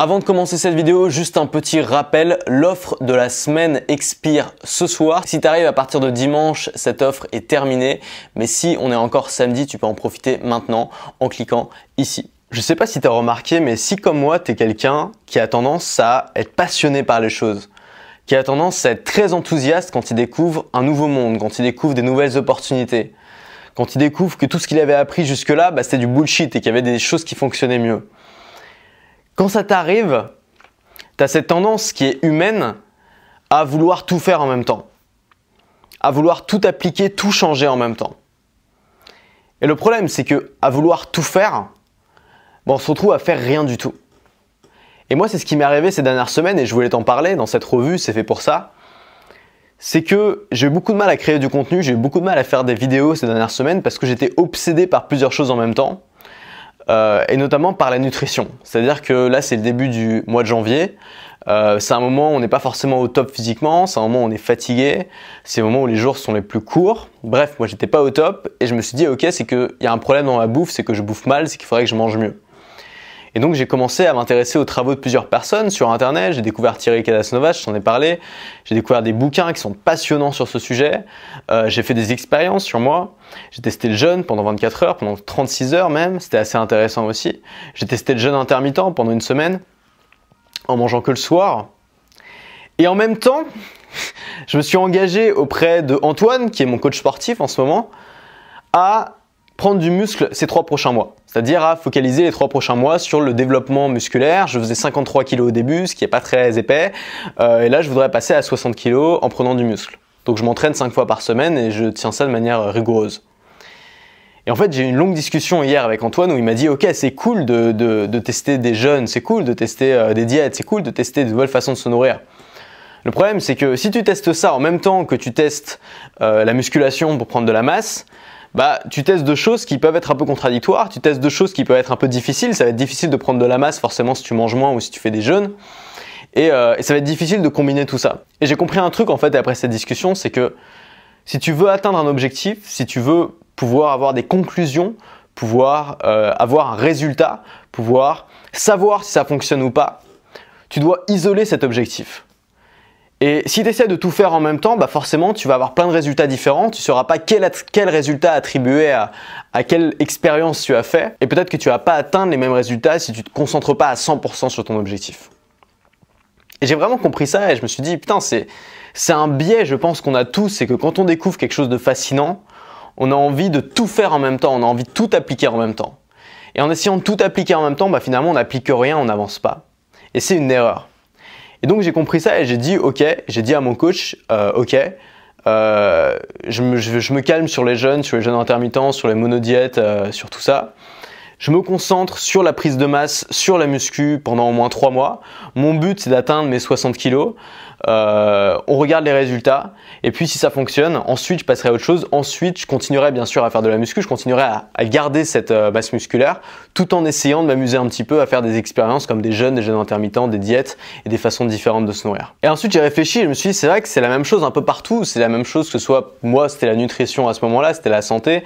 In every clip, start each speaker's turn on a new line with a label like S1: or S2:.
S1: Avant de commencer cette vidéo, juste un petit rappel, l'offre de la semaine expire ce soir. Si tu arrives à partir de dimanche, cette offre est terminée. Mais si on est encore samedi, tu peux en profiter maintenant en cliquant ici. Je sais pas si tu as remarqué, mais si comme moi, tu es quelqu'un qui a tendance à être passionné par les choses, qui a tendance à être très enthousiaste quand il découvre un nouveau monde, quand il découvre des nouvelles opportunités, quand il découvre que tout ce qu'il avait appris jusque-là, c'était du bullshit et qu'il y avait des choses qui fonctionnaient mieux. Quand ça t'arrive, tu as cette tendance qui est humaine à vouloir tout faire en même temps, à vouloir tout appliquer, tout changer en même temps. Et le problème, c'est que à vouloir tout faire, on se retrouve à faire rien du tout. Et moi, c'est ce qui m'est arrivé ces dernières semaines et je voulais t'en parler dans cette revue, c'est fait pour ça. C'est que j'ai eu beaucoup de mal à créer du contenu, j'ai eu beaucoup de mal à faire des vidéos ces dernières semaines parce que j'étais obsédé par plusieurs choses en même temps. Et notamment par la nutrition. C'est-à-dire que là, c'est le début du mois de janvier. C'est un moment où on n'est pas forcément au top physiquement, c'est un moment où on est fatigué, c'est le moment où les jours sont les plus courts. Bref, moi, j'étais pas au top et je me suis dit, ok, c'est qu'il y a un problème dans ma bouffe, c'est que je bouffe mal, c'est qu'il faudrait que je mange mieux. Et donc, j'ai commencé à m'intéresser aux travaux de plusieurs personnes sur Internet. J'ai découvert Thierry Cadasnovas, je t'en ai parlé. J'ai découvert des bouquins qui sont passionnants sur ce sujet. J'ai fait des expériences sur moi. J'ai testé le jeûne pendant 24 heures, pendant 36 heures même. C'était assez intéressant aussi. J'ai testé le jeûne intermittent pendant une semaine, en mangeant que le soir. Et en même temps, je me suis engagé auprès de Antoine, qui est mon coach sportif en ce moment, à prendre du muscle ces 3 prochains mois. C'est-à-dire à focaliser les 3 prochains mois sur le développement musculaire. Je faisais 53 kg au début, ce qui n'est pas très épais. Et là, je voudrais passer à 60 kg en prenant du muscle. Donc, je m'entraîne 5 fois par semaine et je tiens ça de manière rigoureuse. Et en fait, j'ai eu une longue discussion hier avec Antoine où il m'a dit « Ok, c'est cool de tester des jeûnes, c'est cool de tester des diètes, c'est cool de tester de nouvelles façons de se nourrir. » Le problème, c'est que si tu testes ça en même temps que tu testes la musculation pour prendre de la masse, tu testes deux choses qui peuvent être un peu contradictoires, tu testes deux choses qui peuvent être un peu difficiles. Ça va être difficile de prendre de la masse forcément si tu manges moins ou si tu fais des jeûnes. Et ça va être difficile de combiner tout ça. Et j'ai compris un truc en fait après cette discussion, c'est que si tu veux atteindre un objectif, si tu veux pouvoir avoir des conclusions, pouvoir avoir un résultat, pouvoir savoir si ça fonctionne ou pas, tu dois isoler cet objectif. Et si tu essaies de tout faire en même temps, forcément, tu vas avoir plein de résultats différents. Tu ne sauras pas quel résultat attribuer à quelle expérience tu as fait. Et peut-être que tu ne vas pas atteindre les mêmes résultats si tu ne te concentres pas à 100% sur ton objectif. Et j'ai vraiment compris ça et je me suis dit, putain, c'est un biais, je pense, qu'on a tous. C'est que quand on découvre quelque chose de fascinant, on a envie de tout faire en même temps. On a envie de tout appliquer en même temps. Et en essayant de tout appliquer en même temps, finalement, on n'applique rien, on n'avance pas. Et c'est une erreur. Et donc j'ai compris ça et j'ai dit ok, j'ai dit à mon coach ok, je me calme sur les jeûnes intermittents, sur les monodiètes, sur tout ça. Je me concentre sur la prise de masse, sur la muscu pendant au moins 3 mois. Mon but, c'est d'atteindre mes 60 kilos. On regarde les résultats. Et puis, si ça fonctionne, ensuite, je passerai à autre chose. Ensuite, je continuerai bien sûr à faire de la muscu. Je continuerai à garder cette masse musculaire tout en essayant de m'amuser un petit peu à faire des expériences comme des jeûnes intermittents, des diètes et des façons différentes de se nourrir. Et ensuite, j'ai réfléchi et je me suis dit, c'est vrai que c'est la même chose un peu partout. C'est la même chose que ce soit, moi, c'était la nutrition à ce moment-là, c'était la santé.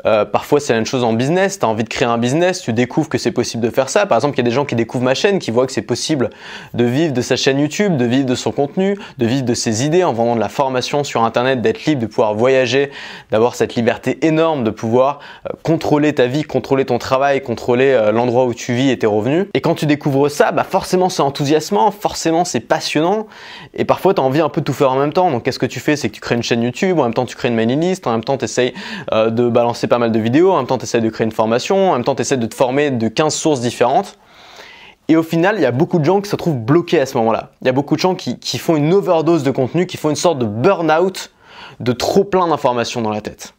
S1: Parfois, c'est la même chose en business. Tu as envie de créer un business, tu découvres que c'est possible de faire ça. Par exemple, il y a des gens qui découvrent ma chaîne, qui voient que c'est possible de vivre de sa chaîne YouTube, de vivre de son contenu, de vivre de ses idées en vendant de la formation sur Internet, d'être libre, de pouvoir voyager, d'avoir cette liberté énorme de pouvoir contrôler ta vie, contrôler ton travail, contrôler l'endroit où tu vis et tes revenus. Et quand tu découvres ça, forcément c'est enthousiasmant, forcément c'est passionnant et parfois tu as envie un peu de tout faire en même temps. Donc qu'est-ce que tu fais? C'est que tu crées une chaîne YouTube, en même temps tu crées une mailing list, en même temps tu essayes de balancer pas mal de vidéos, en même temps tu essaies de créer une formation, en même temps tu essaies de te former de 15 sources différentes. Et au final, il y a beaucoup de gens qui se trouvent bloqués à ce moment-là. Il y a beaucoup de gens qui font une overdose de contenu, qui font une sorte de burn-out de trop plein d'informations dans la tête.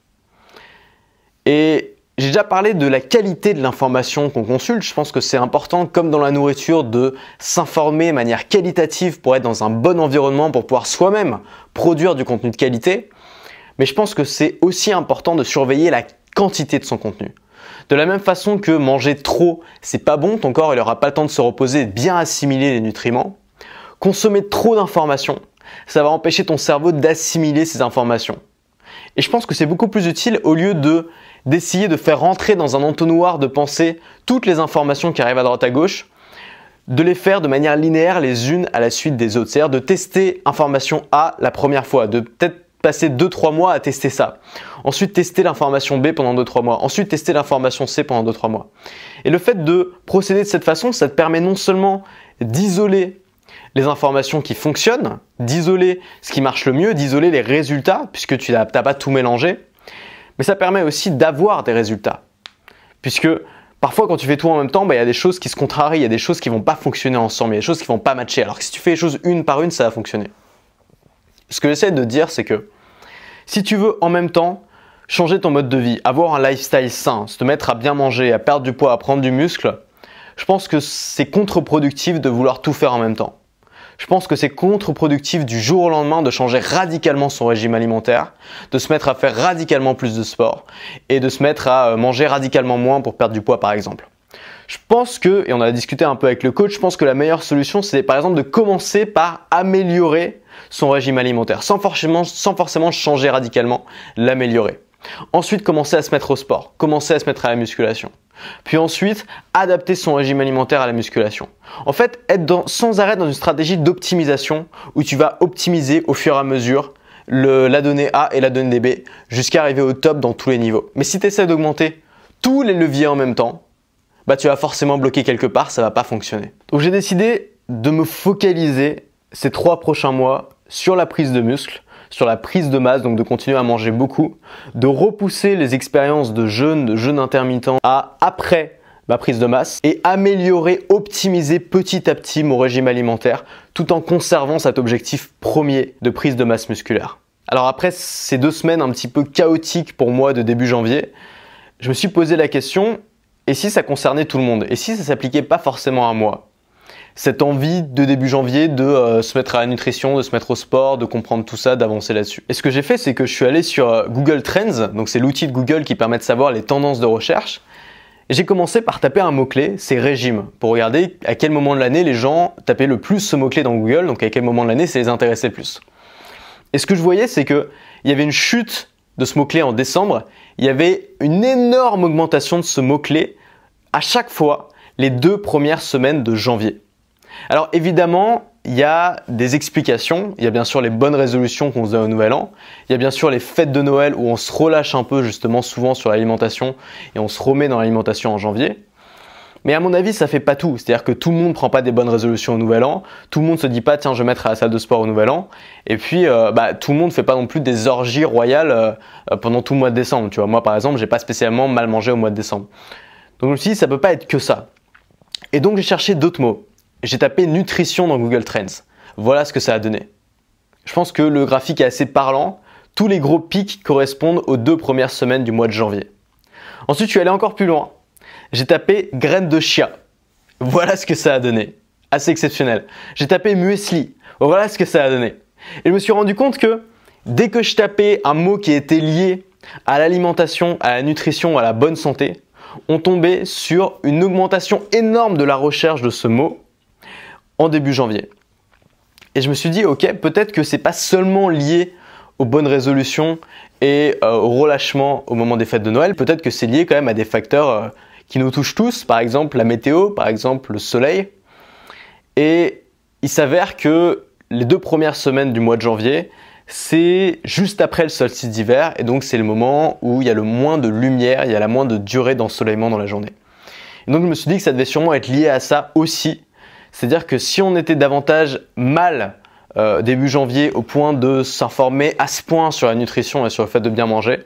S1: Et j'ai déjà parlé de la qualité de l'information qu'on consulte. Je pense que c'est important, comme dans la nourriture, de s'informer de manière qualitative pour être dans un bon environnement, pour pouvoir soi-même produire du contenu de qualité. Mais je pense que c'est aussi important de surveiller la quantité de son contenu. De la même façon que manger trop, c'est pas bon, ton corps il n'aura pas le temps de se reposer et de bien assimiler les nutriments. Consommer trop d'informations, ça va empêcher ton cerveau d'assimiler ces informations. Et je pense que c'est beaucoup plus utile au lieu d'essayer de faire rentrer dans un entonnoir de pensée toutes les informations qui arrivent à droite à gauche, de les faire de manière linéaire les unes à la suite des autres. C'est-à-dire de tester information A la première fois, de peut-être passer 2-3 mois à tester ça. Ensuite, tester l'information B pendant 2-3 mois. Ensuite, tester l'information C pendant 2-3 mois. Et le fait de procéder de cette façon, ça te permet non seulement d'isoler les informations qui fonctionnent, d'isoler ce qui marche le mieux, d'isoler les résultats, puisque tu n'as pas tout mélangé, mais ça permet aussi d'avoir des résultats. Puisque parfois, quand tu fais tout en même temps, il y a des choses qui se contrarient, il y a des choses qui ne vont pas fonctionner ensemble, il y a des choses qui ne vont pas matcher. Alors que si tu fais les choses une par une, ça va fonctionner. Ce que j'essaie de dire, c'est que si tu veux en même temps changer ton mode de vie, avoir un lifestyle sain, se mettre à bien manger, à perdre du poids, à prendre du muscle, je pense que c'est contre-productif de vouloir tout faire en même temps. Je pense que c'est contre-productif du jour au lendemain de changer radicalement son régime alimentaire, de se mettre à faire radicalement plus de sport et de se mettre à manger radicalement moins pour perdre du poids par exemple. Je pense que, et on a discuté un peu avec le coach, je pense que la meilleure solution c'est par exemple de commencer par améliorer son régime alimentaire sans forcément changer radicalement, l'améliorer. Ensuite, commencer à se mettre au sport, commencer à se mettre à la musculation. Puis ensuite, adapter son régime alimentaire à la musculation. En fait, être sans arrêt dans une stratégie d'optimisation où tu vas optimiser au fur et à mesure la donnée A et la donnée B jusqu'à arriver au top dans tous les niveaux. Mais si tu essaies d'augmenter tous les leviers en même temps, tu vas forcément bloquer quelque part, ça ne va pas fonctionner. Donc j'ai décidé de me focaliser ces 3 prochains mois sur la prise de muscle, sur la prise de masse, donc de continuer à manger beaucoup, de repousser les expériences de jeûne intermittent à après ma prise de masse et améliorer, optimiser petit à petit mon régime alimentaire tout en conservant cet objectif premier de prise de masse musculaire. Alors après ces 2 semaines un petit peu chaotiques pour moi de début janvier, je me suis posé la question, et si ça concernait tout le monde? Et si ça s'appliquait pas forcément à moi? Cette envie de début janvier de se mettre à la nutrition, de se mettre au sport, de comprendre tout ça, d'avancer là-dessus. Et ce que j'ai fait, c'est que je suis allé sur Google Trends, donc c'est l'outil de Google qui permet de savoir les tendances de recherche. Et j'ai commencé par taper un mot-clé, c'est régime, pour regarder à quel moment de l'année les gens tapaient le plus ce mot-clé dans Google, donc à quel moment de l'année ça les intéressait le plus. Et ce que je voyais, c'est qu'il y avait une chute de ce mot-clé en décembre, il y avait une énorme augmentation de ce mot-clé à chaque fois les 2 premières semaines de janvier. Alors évidemment, il y a des explications, il y a bien sûr les bonnes résolutions qu'on se donne au Nouvel An, il y a bien sûr les fêtes de Noël où on se relâche un peu justement souvent sur l'alimentation et on se remet dans l'alimentation en janvier. Mais à mon avis, ça fait pas tout, c'est-à-dire que tout le monde ne prend pas des bonnes résolutions au Nouvel An, tout le monde se dit pas tiens je vais mettre à la salle de sport au Nouvel An, et puis tout le monde ne fait pas non plus des orgies royales pendant tout le mois de décembre. Tu vois, moi par exemple, j'ai pas spécialement mal mangé au mois de décembre. Donc je me suis dit ça peut pas être que ça. Et donc j'ai cherché d'autres mots. J'ai tapé nutrition dans Google Trends. Voilà ce que ça a donné. Je pense que le graphique est assez parlant. Tous les gros pics correspondent aux 2 premières semaines du mois de janvier. Ensuite, je suis allé encore plus loin. J'ai tapé graines de chia. Voilà ce que ça a donné. Assez exceptionnel. J'ai tapé muesli. Voilà ce que ça a donné. Et je me suis rendu compte que dès que je tapais un mot qui était lié à l'alimentation, à la nutrition, à la bonne santé, on tombait sur une augmentation énorme de la recherche de ce mot en début janvier. Et je me suis dit, ok, peut-être que c'est pas seulement lié aux bonnes résolutions et au relâchement au moment des fêtes de Noël, peut-être que c'est lié quand même à des facteurs qui nous touchent tous, par exemple la météo, par exemple le soleil. Et il s'avère que les 2 premières semaines du mois de janvier, c'est juste après le solstice d'hiver et donc c'est le moment où il y a le moins de lumière, il y a la moins de durée d'ensoleillement dans la journée. Et donc je me suis dit que ça devait sûrement être lié à ça aussi. C'est-à-dire que si on était davantage mal début janvier au point de s'informer à ce point sur la nutrition et sur le fait de bien manger,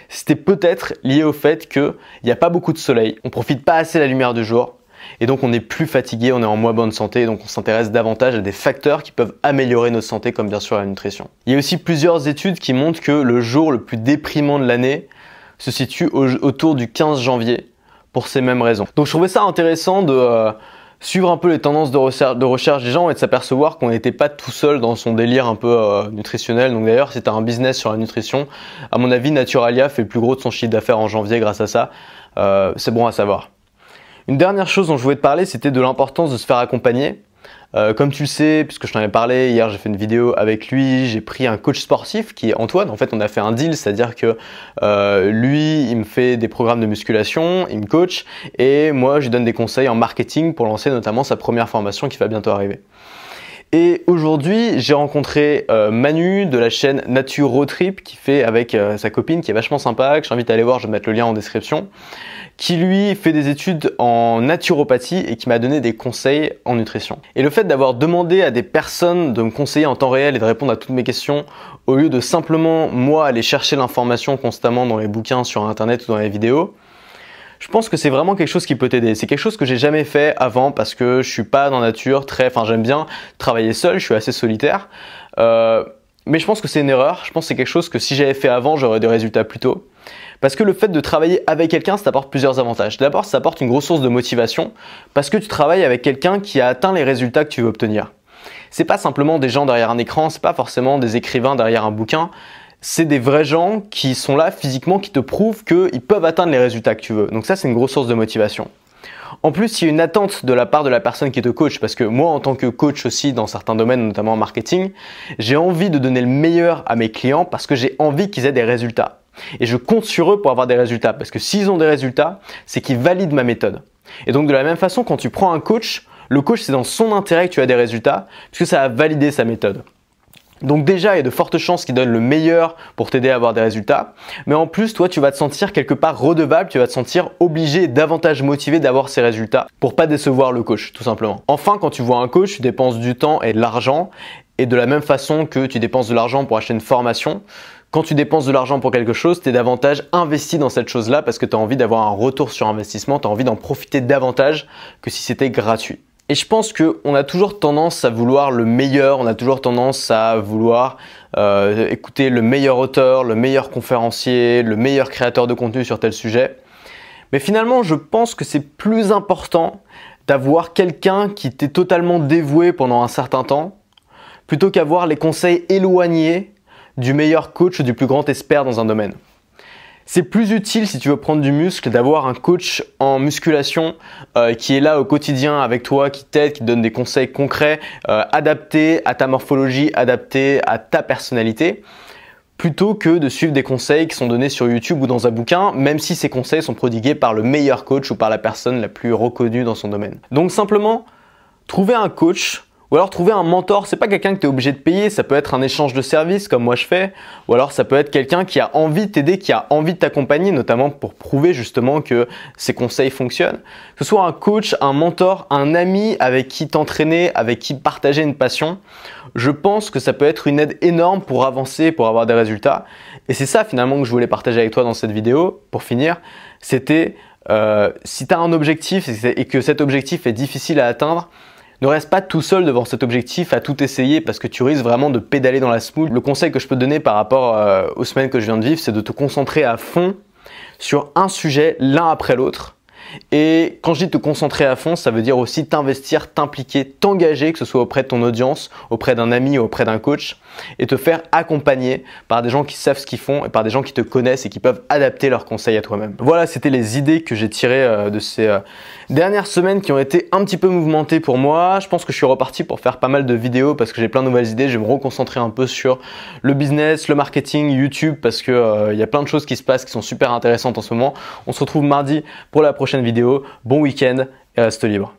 S1: c'était peut-être lié au fait qu'il n'y a pas beaucoup de soleil, on ne profite pas assez de la lumière du jour et donc on est plus fatigué, on est en moins bonne santé et donc on s'intéresse davantage à des facteurs qui peuvent améliorer notre santé comme bien sûr la nutrition. Il y a aussi plusieurs études qui montrent que le jour le plus déprimant de l'année se situe autour du 15 janvier pour ces mêmes raisons. Donc je trouvais ça intéressant de suivre un peu les tendances de recherche des gens et de s'apercevoir qu'on n'était pas tout seul dans son délire un peu nutritionnel. Donc d'ailleurs, si tu as un business sur la nutrition, à mon avis, Naturalia fait le plus gros de son chiffre d'affaires en janvier grâce à ça. C'est bon à savoir. Une dernière chose dont je voulais te parler, c'était de l'importance de se faire accompagner. Comme tu le sais, puisque je t'en ai parlé, hier j'ai fait une vidéo avec lui, j'ai pris un coach sportif qui est Antoine. En fait, on a fait un deal, c'est-à-dire que lui, il me fait des programmes de musculation, il me coach, et moi, je lui donne des conseils en marketing pour lancer notamment sa première formation qui va bientôt arriver. Et aujourd'hui, j'ai rencontré Manu de la chaîne Nature Road Trip qui fait avec sa copine qui est vachement sympa, que je t'invite à aller voir, je vais mettre le lien en description, qui lui fait des études en naturopathie et qui m'a donné des conseils en nutrition. Et le fait d'avoir demandé à des personnes de me conseiller en temps réel et de répondre à toutes mes questions, au lieu de simplement moi aller chercher l'information constamment dans les bouquins sur internet ou dans les vidéos, je pense que c'est vraiment quelque chose qui peut t'aider. C'est quelque chose que j'ai jamais fait avant parce que je suis pas dans la nature j'aime bien travailler seul, je suis assez solitaire. Mais je pense que c'est une erreur. Je pense que c'est quelque chose que si j'avais fait avant, j'aurais des résultats plus tôt. Parce que le fait de travailler avec quelqu'un, ça t'apporte plusieurs avantages. D'abord, ça apporte une grosse source de motivation parce que tu travailles avec quelqu'un qui a atteint les résultats que tu veux obtenir. C'est pas simplement des gens derrière un écran, c'est pas forcément des écrivains derrière un bouquin. C'est des vrais gens qui sont là physiquement, qui te prouvent qu'ils peuvent atteindre les résultats que tu veux. Donc ça, c'est une grosse source de motivation. En plus, il y a une attente de la part de la personne qui te coach, parce que moi, en tant que coach aussi dans certains domaines, notamment en marketing, j'ai envie de donner le meilleur à mes clients parce que j'ai envie qu'ils aient des résultats. Et je compte sur eux pour avoir des résultats, parce que s'ils ont des résultats, c'est qu'ils valident ma méthode. Et donc de la même façon, quand tu prends un coach, le coach, c'est dans son intérêt que tu as des résultats, puisque ça va valider sa méthode. Donc déjà, il y a de fortes chances qu'il donne le meilleur pour t'aider à avoir des résultats. Mais en plus, toi, tu vas te sentir quelque part redevable, tu vas te sentir obligé et davantage motivé d'avoir ces résultats pour pas décevoir le coach, tout simplement. Enfin, quand tu vois un coach, tu dépenses du temps et de l'argent. Et de la même façon que tu dépenses de l'argent pour acheter une formation, quand tu dépenses de l'argent pour quelque chose, tu es davantage investi dans cette chose-là parce que tu as envie d'avoir un retour sur investissement, tu as envie d'en profiter davantage que si c'était gratuit. Et je pense qu'on a toujours tendance à vouloir le meilleur, on a toujours tendance à vouloir écouter le meilleur auteur, le meilleur conférencier, le meilleur créateur de contenu sur tel sujet. Mais finalement, je pense que c'est plus important d'avoir quelqu'un qui t'est totalement dévoué pendant un certain temps, plutôt qu'avoir les conseils éloignés du meilleur coach ou du plus grand expert dans un domaine. C'est plus utile si tu veux prendre du muscle d'avoir un coach en musculation qui est là au quotidien avec toi, qui t'aide, qui te donne des conseils concrets, adaptés à ta morphologie, adaptés à ta personnalité, plutôt que de suivre des conseils qui sont donnés sur YouTube ou dans un bouquin, même si ces conseils sont prodigués par le meilleur coach ou par la personne la plus reconnue dans son domaine. Donc simplement, trouver un coach ou alors trouver un mentor, c'est pas quelqu'un que tu es obligé de payer, ça peut être un échange de services comme moi je fais, ou alors ça peut être quelqu'un qui a envie de t'aider, qui a envie de t'accompagner, notamment pour prouver justement que ses conseils fonctionnent. Que ce soit un coach, un mentor, un ami avec qui t'entraîner, avec qui partager une passion, je pense que ça peut être une aide énorme pour avancer, pour avoir des résultats. Et c'est ça finalement que je voulais partager avec toi dans cette vidéo, pour finir, c'était si tu as un objectif et que cet objectif est difficile à atteindre, ne reste pas tout seul devant cet objectif à tout essayer parce que tu risques vraiment de pédaler dans la semoule. Le conseil que je peux te donner par rapport aux semaines que je viens de vivre, c'est de te concentrer à fond sur un sujet l'un après l'autre. Et quand je dis te concentrer à fond, ça veut dire aussi t'investir, t'impliquer, t'engager, que ce soit auprès de ton audience, auprès d'un ami ou auprès d'un coach, et te faire accompagner par des gens qui savent ce qu'ils font et par des gens qui te connaissent et qui peuvent adapter leurs conseils à toi-même. Voilà, c'était les idées que j'ai tirées de ces dernières semaines qui ont été un petit peu mouvementées pour moi. Je pense que je suis reparti pour faire pas mal de vidéos parce que j'ai plein de nouvelles idées. Je vais me reconcentrer un peu sur le business, le marketing, YouTube parce que y a plein de choses qui se passent qui sont super intéressantes en ce moment. On se retrouve mardi pour la prochaine vidéo. Bon week-end et reste libre.